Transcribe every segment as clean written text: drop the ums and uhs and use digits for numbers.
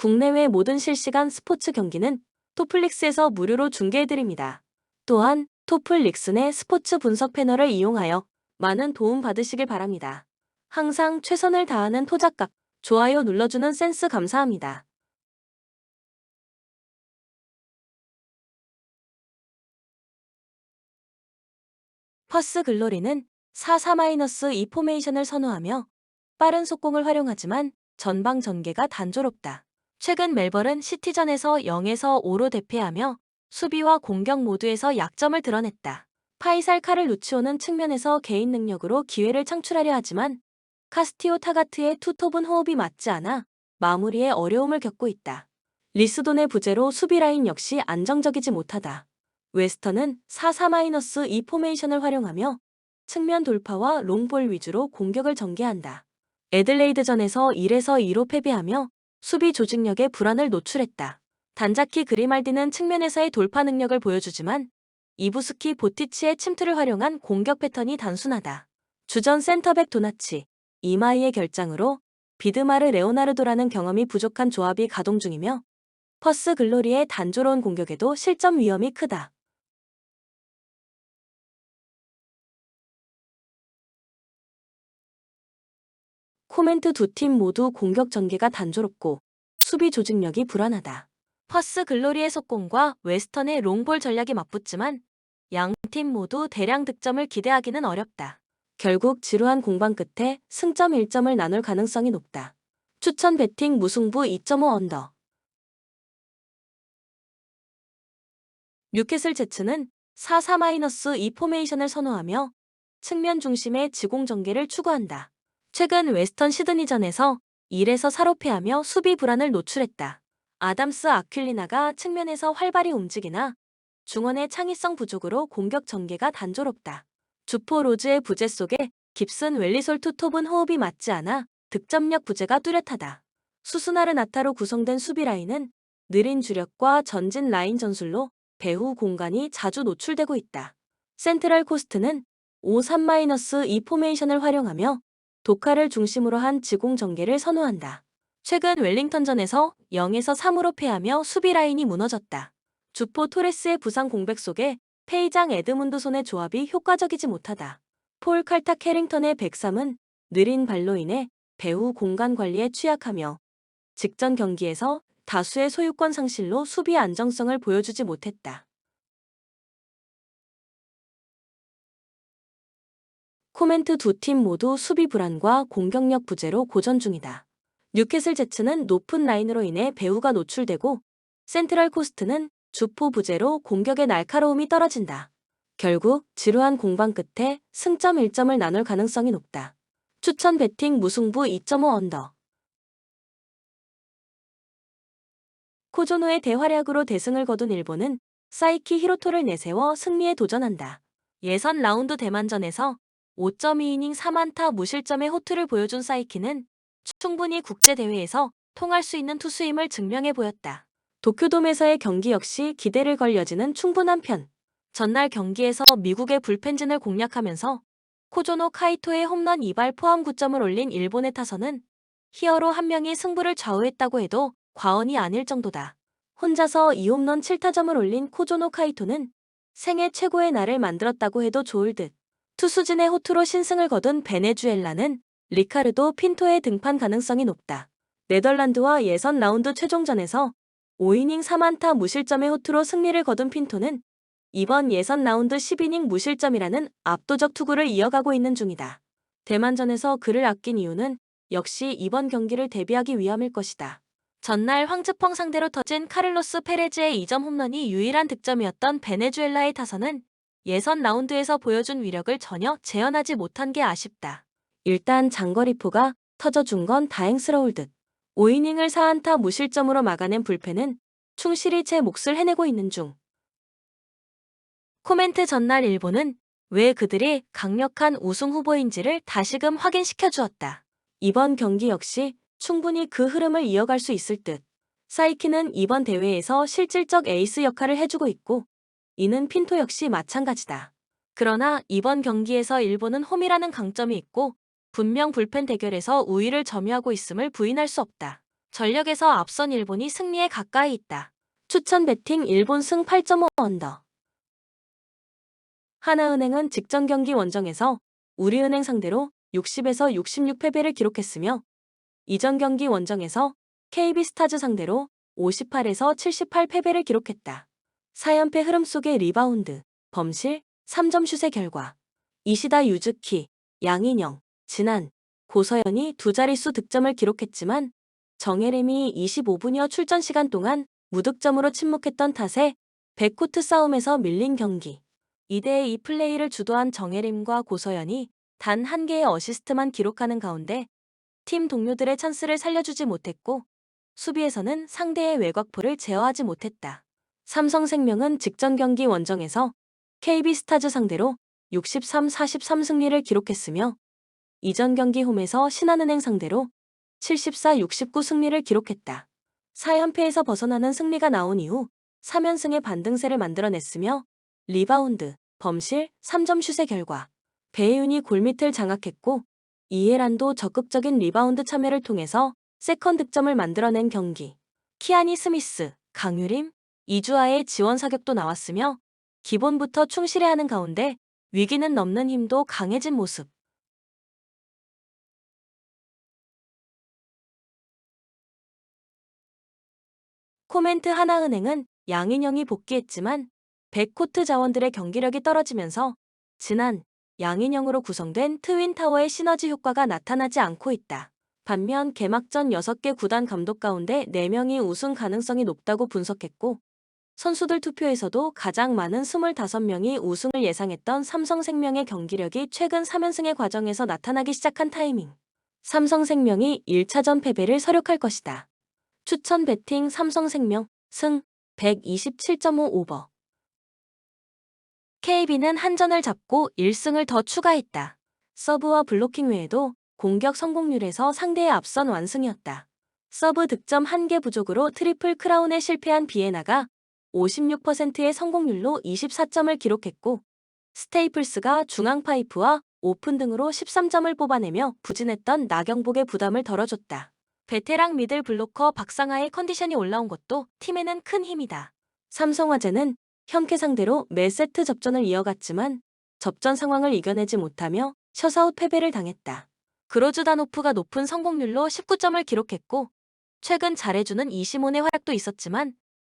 국내외 모든 실시간 스포츠 경기는 토플릭스에서 무료로 중계해드립니다. 또한 토플릭스 내 스포츠 분석 패널을 이용하여 많은 도움 받으시길 바랍니다. 항상 최선을 다하는 토작각, 좋아요 눌러주는 센스 감사합니다. 퍼스 글로리는 4-4-2 포메이션을 선호하며 빠른 속공을 활용하지만 전방 전개가 단조롭다. 최근 멜버른 시티전에서 0에서 5로 대패하며 수비와 공격 모두에서 약점을 드러냈다. 파이살 카를 루치오는 측면에서 개인 능력으로 기회를 창출하려 하지만 카스티오 타가트의 투톱은 호흡이 맞지 않아 마무리에 어려움을 겪고 있다. 리스돈의 부재로 수비 라인 역시 안정적이지 못하다. 웨스턴은 4-4-2 포메이션을 활용하며 측면 돌파와 롱볼 위주로 공격을 전개한다. 애들레이드전에서 1에서 2로 패배하며 수비 조직력에 불안을 노출했다. 단자키 그리말디는 측면에서의 돌파 능력을 보여주지만 이부스키 보티치의 침투를 활용한 공격 패턴이 단순하다. 주전 센터백 도나치, 이마이의 결장으로 비드마르 레오나르도라는 경험이 부족한 조합이 가동 중이며 퍼스 글로리의 단조로운 공격에도 실점 위험이 크다. 코멘트 두 팀 모두 공격 전개가 단조롭고 수비 조직력이 불안하다. 퍼스 글로리의 속공과 웨스턴의 롱볼 전략이 맞붙지만 양 팀 모두 대량 득점을 기대하기는 어렵다. 결국 지루한 공방 끝에 승점 1점을 나눌 가능성이 높다. 추천 배팅 무승부 2.5 언더. 뉴캐슬 제츠는 4-4-2 포메이션을 선호하며 측면 중심의 지공 전개를 추구한다. 최근 웨스턴 시드니전에서 1에서 4로 패하며 수비 불안을 노출했다. 아담스 아퀼리나가 측면에서 활발히 움직이나 중원의 창의성 부족으로 공격 전개가 단조롭다. 주포 로즈의 부재 속에 깁슨 웰리솔 투톱은 호흡이 맞지 않아 득점력 부재가 뚜렷하다. 수수나르 나타로 구성된 수비 라인은 느린 주력과 전진 라인 전술로 배후 공간이 자주 노출되고 있다. 센트럴 코스트는 5-3-2 포메이션을 활용하며 도카를 중심으로 한 지공 전개를 선호한다. 최근 웰링턴전에서 0에서 3으로 패하며 수비 라인이 무너졌다. 주포 토레스의 부상 공백 속에 페이장 에드문드손의 조합이 효과적이지 못하다. 폴 칼타 캐링턴의 103은 느린 발로 인해 배후 공간 관리에 취약하며 직전 경기에서 다수의 소유권 상실로 수비 안정성을 보여주지 못했다. 코멘트 두 팀 모두 수비 불안과 공격력 부재로 고전 중이다. 뉴캐슬 제츠는 높은 라인으로 인해 배후가 노출되고 센트럴 코스트는 주포 부재로 공격의 날카로움이 떨어진다. 결국 지루한 공방 끝에 승점 1점을 나눌 가능성이 높다. 추천 배팅 무승부 2.5 언더. 코조노의 대활약으로 대승을 거둔 일본은 사이키 히로토를 내세워 승리에 도전한다. 예선 라운드 대만전에서 5.2이닝 4안타 무실점의 호투를 보여준 사이키는 충분히 국제대회에서 통할 수 있는 투수임을 증명해 보였다. 도쿄돔에서의 경기 역시 기대를 걸 여지는 충분한 편. 전날 경기에서 미국의 불펜진을 공략하면서 코조노 카이토의 홈런 2발 포함 9점을 올린 일본의 타선은 히어로 한 명이 승부를 좌우했다고 해도 과언이 아닐 정도다. 혼자서 2홈런 7타점을 올린 코조노 카이토는 생애 최고의 날을 만들었다고 해도 좋을 듯. 투수진의 호투로 신승을 거둔 베네수엘라는 리카르도 핀토의 등판 가능성이 높다. 네덜란드와 예선 라운드 최종전에서 5이닝 3안타 무실점의 호투로 승리를 거둔 핀토는 이번 예선 라운드 10이닝 무실점이라는 압도적 투구를 이어가고 있는 중이다. 대만전에서 그를 아낀 이유는 역시 이번 경기를 대비하기 위함일 것이다. 전날 황즈펑 상대로 터진 카를로스 페레즈의 2점 홈런이 유일한 득점이었던 베네수엘라의 타선은 예선 라운드에서 보여준 위력을 전혀 재현하지 못한 게 아쉽다. 일단 장거리포가 터져준 건 다행스러울 듯. 5이닝을 4안타 무실점으로 막아낸 불펜은 충실히 제 몫을 해내고 있는 중. 코멘트 전날 일본은 왜 그들이 강력한 우승 후보인지를 다시금 확인시켜 주었다. 이번 경기 역시 충분히 그 흐름을 이어갈 수 있을 듯. 사이키는 이번 대회에서 실질적 에이스 역할을 해주고 있고 이는 핀토 역시 마찬가지다. 그러나 이번 경기에서 일본은 홈이라는 강점이 있고 분명 불펜 대결에서 우위를 점유하고 있음을 부인할 수 없다. 전력에서 앞선 일본이 승리에 가까이 있다. 추천 배팅 일본 승 8.5 언더. 하나은행은 직전 경기 원정에서 우리은행 상대로 60에서 66 패배를 기록했으며 이전 경기 원정에서 KB스타즈 상대로 58에서 78 패배를 기록했다. 4연패 흐름 속의 리바운드, 범실, 3점 슛의 결과 이시다 유즈키, 양인영, 진한, 고서연이 두 자릿수 득점을 기록했지만 정혜림이 25분여 출전 시간 동안 무득점으로 침묵했던 탓에 백코트 싸움에서 밀린 경기. 2대2 플레이를 주도한 정혜림과 고서연이 단 한 개의 어시스트만 기록하는 가운데 팀 동료들의 찬스를 살려주지 못했고 수비에서는 상대의 외곽포를 제어하지 못했다. 삼성생명은 직전 경기 원정에서 KB스타즈 상대로 63-43 승리를 기록했으며 이전 경기 홈에서 신한은행 상대로 74-69 승리를 기록했다. 4연패에서 벗어나는 승리가 나온 이후 3연승의 반등세를 만들어냈으며 리바운드, 범실, 3점 슛의 결과 배혜윤이 골밑을 장악했고 이해란도 적극적인 리바운드 참여를 통해서 세컨 득점을 만들어낸 경기. 키아니 스미스, 강유림, 이주아의 지원 사격도 나왔으며 기본부터 충실히 하는 가운데 위기는 넘는 힘도 강해진 모습. 코멘트 하나은행은 양인영이 복귀했지만 백코트 자원들의 경기력이 떨어지면서 진한, 양인영으로 구성된 트윈타워의 시너지 효과가 나타나지 않고 있다. 반면 개막전 6개 구단 감독 가운데 4명이 우승 가능성이 높다고 분석했고 선수들 투표에서도 가장 많은 25명이 우승을 예상했던 삼성생명의 경기력이 최근 3연승의 과정에서 나타나기 시작한 타이밍. 삼성생명이 1차전 패배를 서력할 것이다. 추천 배팅 삼성생명 승 127.5 오버. KB는 한 전을 잡고 1승을 더 추가했다. 서브와 블로킹 외에도 공격 성공률에서 상대의 앞선 완승이었다. 서브 득점 1개 부족으로 트리플 크라운에 실패한 비에나가 56%의 성공률로 24점을 기록했고 스테이플스가 중앙 파이프와 오픈 등으로 13점을 뽑아내며 부진했던 나경복의 부담을 덜어줬다. 베테랑 미들 블로커 박상하의 컨디션이 올라온 것도 팀에는 큰 힘이다. 삼성화재는 현캐 상대로 매 세트 접전을 이어갔지만 접전 상황을 이겨내지 못하며 셧아웃 패배를 당했다. 그로즈다노프가 높은 성공률로 19점을 기록했고 최근 잘해주는 이시몬의 활약도 있었지만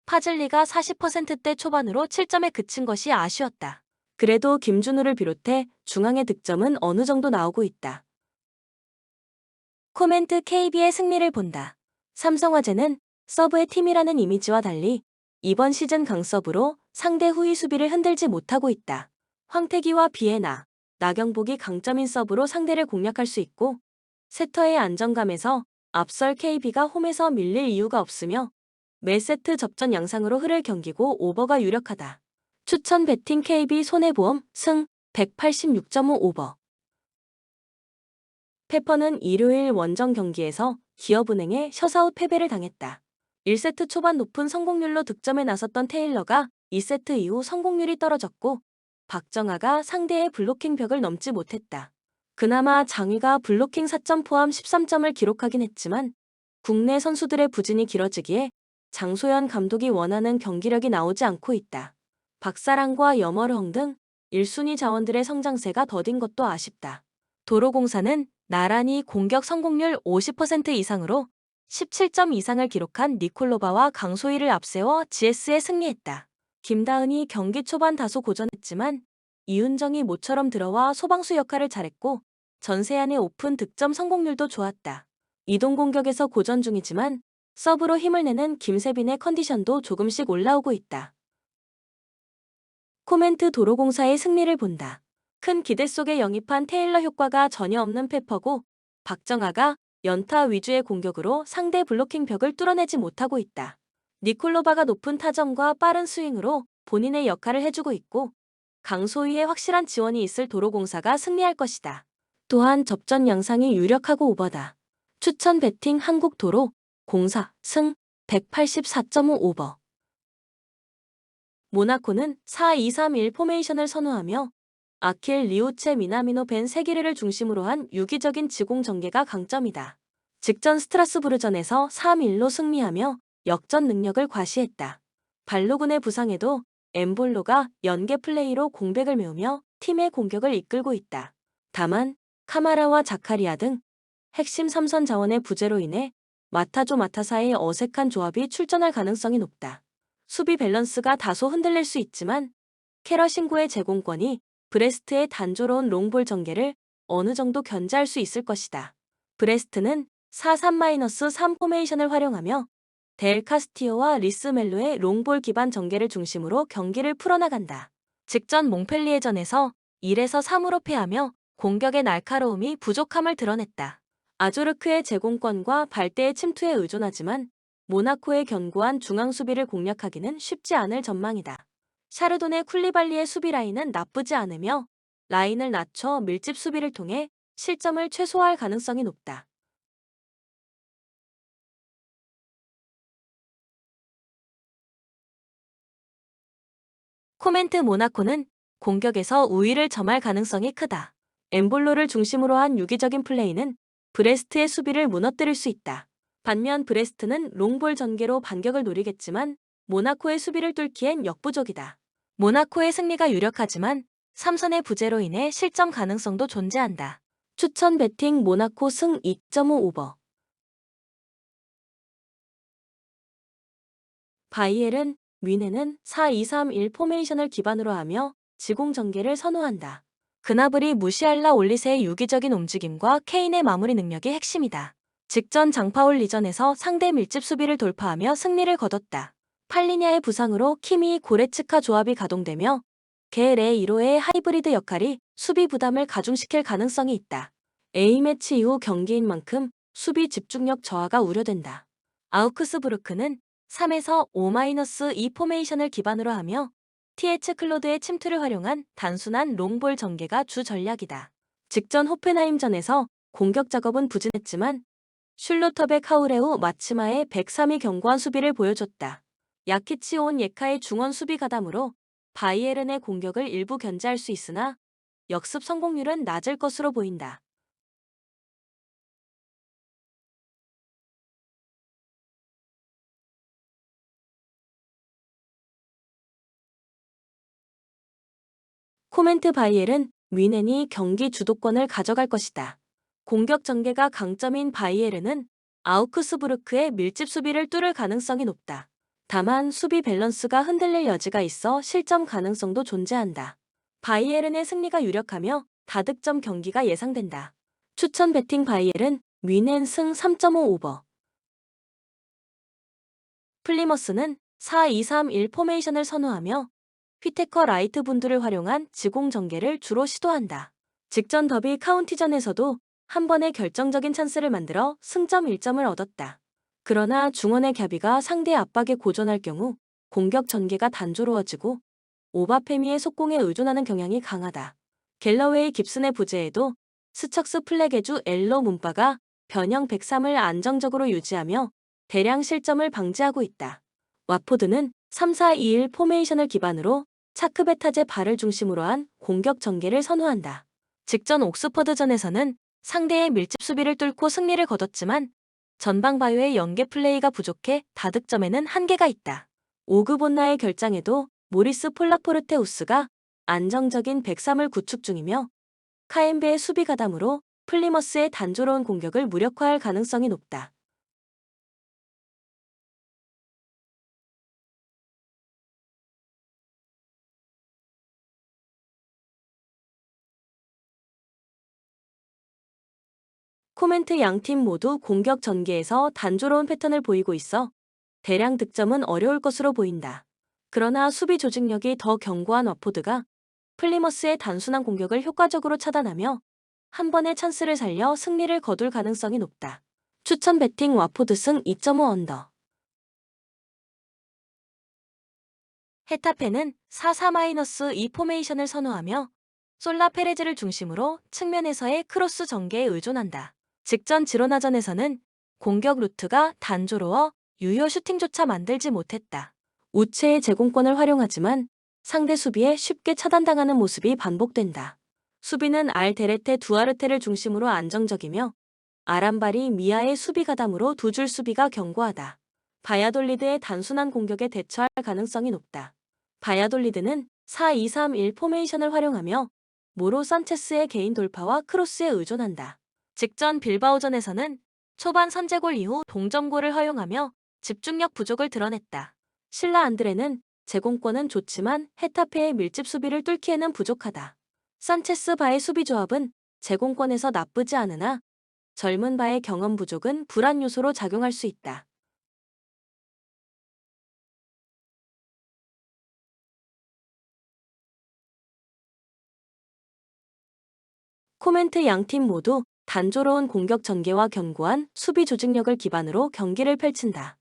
파즐리가 40%대 초반으로 7점에 그친 것이 아쉬웠다. 그래도 김준우를 비롯해 중앙의 득점은 어느 정도 나오고 있다. 코멘트 KB의 승리를 본다. 삼성화재는 서브의 팀이라는 이미지와 달리 이번 시즌 강서브로 상대 후위 수비를 흔들지 못하고 있다. 황태기와 비에나, 나경복이 강점인 서브로 상대를 공략할 수 있고 세터의 안정감에서 앞설 KB가 홈에서 밀릴 이유가 없으며 매 세트 접전 양상으로 흐를 경기고 오버가 유력하다. 추천 배팅 KB 손해보험 승 186.5 오버. 페퍼는 일요일 원정 경기에서 기업은행에 셧아웃 패배를 당했다. 1세트 초반 높은 성공률로 득점에 나섰던 테일러가 2세트 이후 성공률이 떨어졌고 박정아가 상대의 블로킹 벽을 넘지 못했다. 그나마 장위가 블로킹 4점 포함 13점을 기록하긴 했지만 국내 선수들의 부진이 길어지기에 장소연 감독이 원하는 경기력이 나오지 않고 있다. 박사랑과 염월흥 등 1순위 자원들의 성장세가 더딘 것도 아쉽다. 도로공사는 나란히 공격 성공률 50% 이상으로 17점 이상을 기록한 니콜로바와 강소희를 앞세워 GS에 승리했다. 김다은이 경기 초반 다소 고전했지만 이윤정이 모처럼 들어와 소방수 역할을 잘했고 전세안의 오픈 득점 성공률도 좋았다. 이동 공격에서 고전 중이지만 서브로 힘을 내는 김세빈의 컨디션도 조금씩 올라오고 있다. 코멘트 도로공사의 승리를 본다. 큰 기대 속에 영입한 테일러 효과가 전혀 없는 페퍼고 박정아가 연타 위주의 공격으로 상대 블로킹 벽을 뚫어내지 못하고 있다. 니콜로바가 높은 타점과 빠른 스윙으로 본인의 역할을 해주고 있고 강소희의 확실한 지원이 있을 도로공사가 승리할 것이다. 또한 접전 양상이 유력하고 오버다. 추천 배팅 한국도로 공사 승 184.5 오버. 모나코는 4-2-3-1 포메이션을 선호하며 아킬 리우체 미나미노 벤 세기르를 중심으로 한 유기적인 지공 전개가 강점이다. 직전 스트라스부르전에서 3-1로 승리하며 역전 능력을 과시했다. 발로군의 부상에도 엠볼로가 연계 플레이로 공백을 메우며 팀의 공격을 이끌고 있다. 다만 카마라와 자카리아 등 핵심 3선 자원의 부재로 인해 마타조 마타사의 어색한 조합이 출전할 가능성이 높다. 수비 밸런스가 다소 흔들릴 수 있지만 캐러신구의 제공권이 브레스트의 단조로운 롱볼 전개를 어느 정도 견제할 수 있을 것이다. 브레스트는 4-3-3 포메이션을 활용하며 델 카스티오와 리스 멜로의 롱볼 기반 전개를 중심으로 경기를 풀어나간다. 직전 몽펠리에전에서 1에서 3으로 패하며 공격의 날카로움이 부족함을 드러냈다. 아조르크의 제공권과 발대의 침투에 의존하지만 모나코의 견고한 중앙 수비를 공략하기는 쉽지 않을 전망이다. 샤르돈의 쿨리발리의 수비 라인은 나쁘지 않으며 라인을 낮춰 밀집 수비를 통해 실점을 최소화할 가능성이 높다. 코멘트 모나코는 공격에서 우위를 점할 가능성이 크다. 엠볼로를 중심으로 한 유기적인 플레이는 브레스트의 수비를 무너뜨릴 수 있다. 반면 브레스트는 롱볼 전개로 반격을 노리겠지만 모나코의 수비를 뚫기엔 역부족이다. 모나코의 승리가 유력하지만 3선의 부재로 인해 실점 가능성도 존재한다. 추천 배팅 모나코 승 2.5 오버. 바이엘은 뮌헨은 4-2-3-1 포메이션을 기반으로 하며 지공 전개를 선호한다. 그나브리 무시알라 올리세의 유기적인 움직임과 케인의 마무리 능력이 핵심이다. 직전 장파올 리전에서 상대 밀집 수비를 돌파하며 승리를 거뒀다. 팔리냐의 부상으로 키미 고레츠카 조합이 가동되며 게레 1호의 하이브리드 역할이 수비 부담을 가중시킬 가능성이 있다. A매치 이후 경기인 만큼 수비 집중력 저하가 우려된다. 아우크스부르크는 3에서 5-2 포메이션을 기반으로 하며 TH 클로드의 침투를 활용한 단순한 롱볼 전개가 주 전략이다. 직전 호펜하임전에서 공격 작업은 부진했지만 슐로터백 카우레우 마츠마의 103이 견고한 수비를 보여줬다. 야키치 온 예카의 중원 수비 가담으로 바이에른의 공격을 일부 견제할 수 있으나 역습 성공률은 낮을 것으로 보인다. 코멘트 바이엘은 뮌헨이 경기 주도권을 가져갈 것이다. 공격 전개가 강점인 바이에른은 아우크스부르크의 밀집 수비를 뚫을 가능성이 높다. 다만 수비 밸런스가 흔들릴 여지가 있어 실점 가능성도 존재한다. 바이에른의 승리가 유력하며 다득점 경기가 예상된다. 추천 배팅 바이에른 뮌헨 승 3.5 오버. 플리머스는 4-2-3-1 포메이션을 선호하며 휘테커 라이트 분들을 활용한 지공 전개를 주로 시도한다. 직전 더비 카운티전에서도 한 번의 결정적인 찬스를 만들어 승점 1점을 얻었다. 그러나 중원의 갸비가 상대 압박에 고전할 경우 공격 전개가 단조로워지고 오바페미의 속공에 의존하는 경향이 강하다. 갤러웨이 깁슨의 부재에도 스척스 플레게주 엘로 문바가 변형 103을 안정적으로 유지하며 대량 실점을 방지하고 있다. 와포드는 3-4-2-1 포메이션을 기반으로 차크베타제 발을 중심으로 한 공격 전개를 선호한다. 직전 옥스퍼드전에서는 상대의 밀집 수비를 뚫고 승리를 거뒀지만 전방 바이오의 연계 플레이가 부족해 다득점에는 한계가 있다. 오그본나의 결장에도 모리스 폴라포르테우스가 안정적인 103을 구축 중이며 카엠베의 수비 가담으로 플리머스의 단조로운 공격을 무력화할 가능성이 높다. 코멘트 양팀 모두 공격 전개에서 단조로운 패턴을 보이고 있어 대량 득점은 어려울 것으로 보인다. 그러나 수비 조직력이 더 견고한 와포드가 플리머스의 단순한 공격을 효과적으로 차단하며 한 번의 찬스를 살려 승리를 거둘 가능성이 높다. 추천 배팅 와포드 승 2.5 언더. 헤타페는 4-4-2 포메이션을 선호하며 솔라 페레즈를 중심으로 측면에서의 크로스 전개에 의존한다. 직전 지로나전에서는 공격 루트가 단조로워 유효 슈팅조차 만들지 못했다. 우체의 제공권을 활용하지만 상대 수비에 쉽게 차단당하는 모습이 반복된다. 수비는 알데레테 두아르테를 중심으로 안정적이며 아람발이 미아의 수비 가담으로 두 줄 수비가 견고하다. 바야돌리드의 단순한 공격에 대처할 가능성이 높다. 바야돌리드는 4-2-3-1 포메이션을 활용하며 모로 산체스의 개인 돌파와 크로스에 의존한다. 직전 빌바오전에서는 초반 선제골 이후 동점골을 허용하며 집중력 부족을 드러냈다. 실라 안드레는 제공권은 좋지만 헤타페의 밀집 수비를 뚫기에는 부족하다. 산체스 바의 수비 조합은 제공권에서 나쁘지 않으나 젊은 바의 경험 부족은 불안 요소로 작용할 수 있다. 코멘트 양팀 모두 단조로운 공격 전개와 견고한 수비 조직력을 기반으로 경기를 펼친다.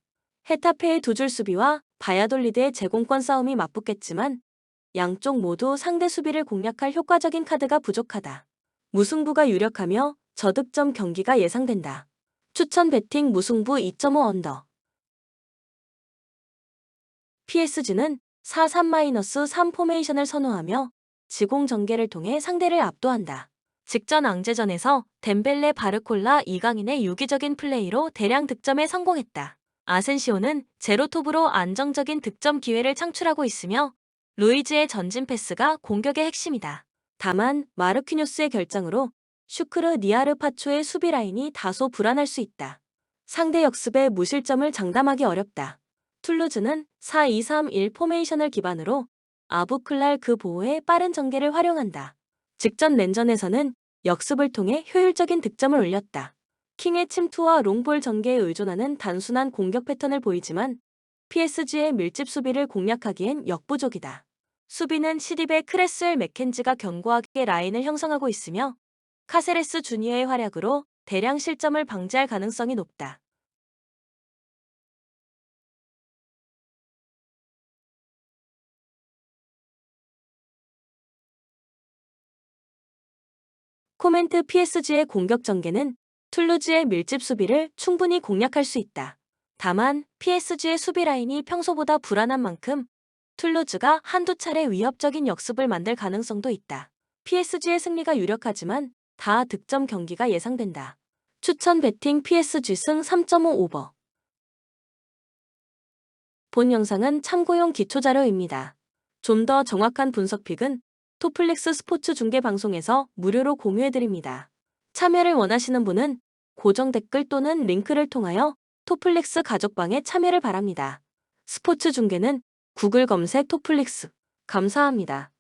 헤타페의 두 줄 수비와 바야돌리드의 제공권 싸움이 맞붙겠지만 양쪽 모두 상대 수비를 공략할 효과적인 카드가 부족하다. 무승부가 유력하며 저득점 경기가 예상된다. 추천 배팅 무승부 2.5 언더. PSG는 4-3-3 포메이션을 선호하며 지공 전개를 통해 상대를 압도한다. 직전 앙제전에서 덴벨레 바르콜라 이강인의 유기적인 플레이로 대량 득점에 성공했다. 아센시오는 제로톱으로 안정적인 득점 기회를 창출하고 있으며 루이즈의 전진 패스가 공격의 핵심이다. 다만 마르퀴뉴스의 결장으로 슈크르 니아르 파초의 수비 라인이 다소 불안할 수 있다. 상대 역습에 무실점을 장담하기 어렵다. 툴루즈는 4-2-3-1 포메이션을 기반으로 아부클랄 그 보호에 빠른 전개를 활용한다. 직전 랜전에서는 역습을 통해 효율적인 득점을 올렸다. 킹의 침투와 롱볼 전개에 의존하는 단순한 공격 패턴을 보이지만 PSG의 밀집 수비를 공략하기엔 역부족이다. 수비는 시디베 크레스웰 맥켄지가 견고하게 라인을 형성하고 있으며 카세레스 주니어의 활약으로 대량 실점을 방지할 가능성이 높다. 코멘트 PSG의 공격 전개는 툴루즈의 밀집 수비를 충분히 공략할 수 있다. 다만 PSG의 수비 라인이 평소보다 불안한 만큼 툴루즈가 한두 차례 위협적인 역습을 만들 가능성도 있다. PSG의 승리가 유력하지만 다 득점 경기가 예상된다. 추천 배팅 PSG 승 3.5 오버. 본 영상은 참고용 기초자료입니다. 좀 더 정확한 분석픽은 토플릭스 스포츠 중계 방송에서 무료로 공유해드립니다. 참여를 원하시는 분은 고정 댓글 또는 링크를 통하여 토플릭스 가족방에 참여를 바랍니다. 스포츠 중계는 구글 검색 토플릭스. 감사합니다.